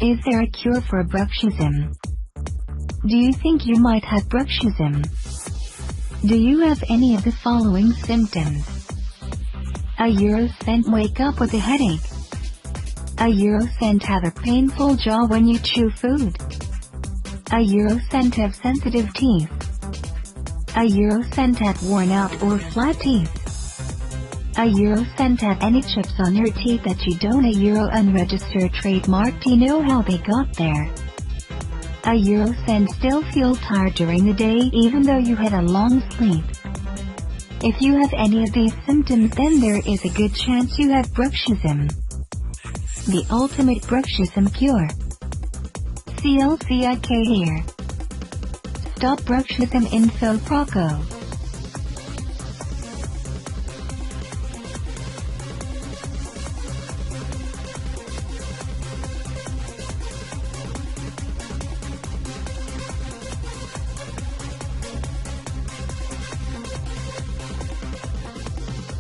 Is there a cure for bruxism? Do you think you might have bruxism? Do you have any of the following symptoms? A Eurocent wake up with a headache. A Eurocent have a painful jaw when you chew food. A Eurocent have sensitive teeth. A Eurocent have worn out or flat teeth. A Eurocent have any chips on your teeth that you don't. A Euro unregistered trademark. Do you know how they got there? A Eurocent still feel tired during the day even though you had a long sleep. If you have any of these symptoms, then there is a good chance you have bruxism. The ultimate bruxism cure. clcik here. Stop bruxism in clcik.